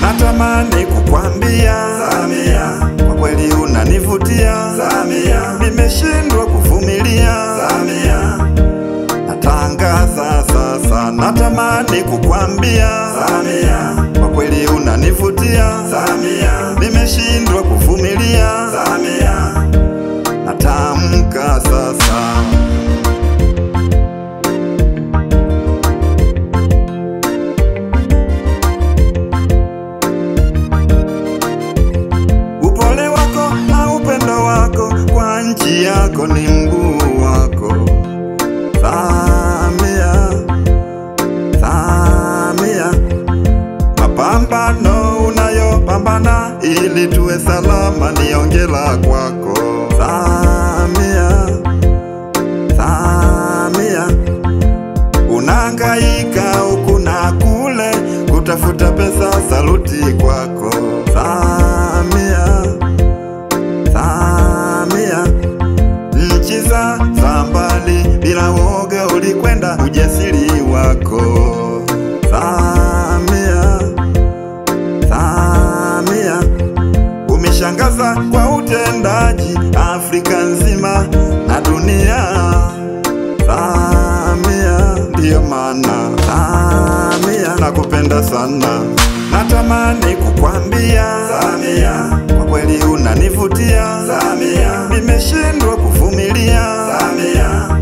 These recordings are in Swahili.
Natamani kukwambia Samia, kwa kweli unanivutia Samia, nimeshindwa kuvumilia Samia, natangaza sasa. Natamani kukwambia Samia, kwa kweli unanivutia Samia, nimeshindwa kuvumilia Samia, natamka sasa. Nchi yako ni mguu wako Samia, Samia, mapambano unayopambana ili tuwe salama ni hongera kwako Samia, Samia, unahangaika huku na kule kutafuta pesa, saluti kwako Samia, Samia, nchi za mbali bila woga ulikwenda, ujasiri wako Samia, Samia, umeshangaza kwa utendaji Afrika nzima na dunia Samia, ndiyo maana Samia nakupenda sana. Natamani kukwambia Samia, kwa kweli unanivutia Samia, nimeshindwa kuvumilia Samia,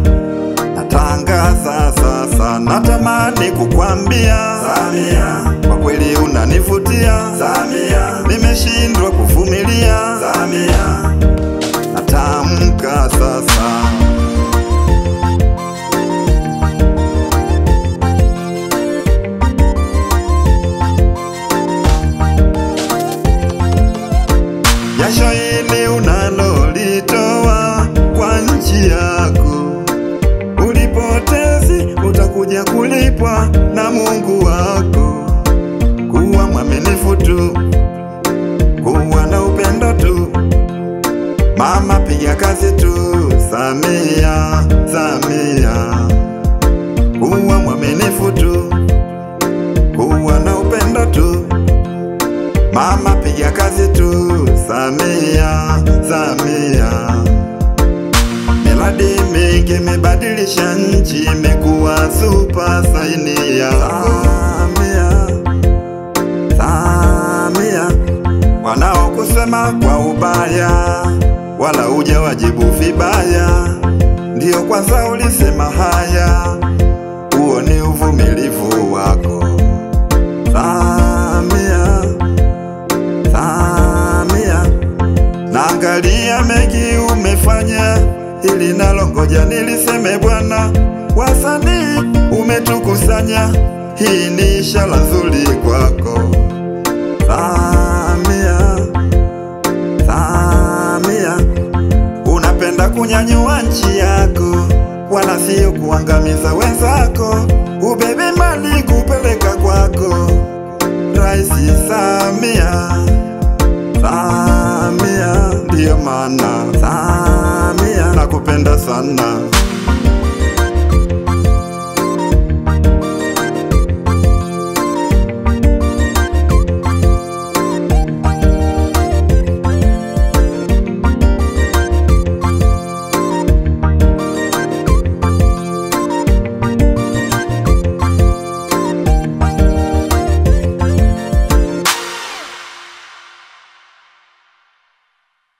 natangaza sasa. Natamani kukwambia Samia, kwa kweli unanivutia Samia, nimeshindwa kuvumilia Samia, natamka sasa. Jasho hili unalolitoa kwa nchi yako, ulipotezi utakuja kulipwa na Mungu wako. Kuwa mwaminifu tu, kuwa na upendo tu, mama piga kazi tu Samia, Samia, kuwa mwaminifu tu, kuwa na upendo tu, mama piga kazi tu Samia, Samia, miradi mingi imebadilisha nchi, imekuwa super saini ya Samia, Samia, wanaokusema kwa ubaya wala hujawajibu vibaya, ndiyo kwanza ulisema haya, huo ni uvumilivu wako Samia, Samia, naangalia mengi umefanya, ili nalo ngoja niliseme Bwana. Wasanii umetukusanya, hii ni ishara nzuri kwako Samia, Samia, unapenda kunyanyua nchi yako, wala sio kuangamiza wenzako, ubebe mali kupeleka kwako Rais Samia, Samia, ndiyo maana Samia nakupenda sana.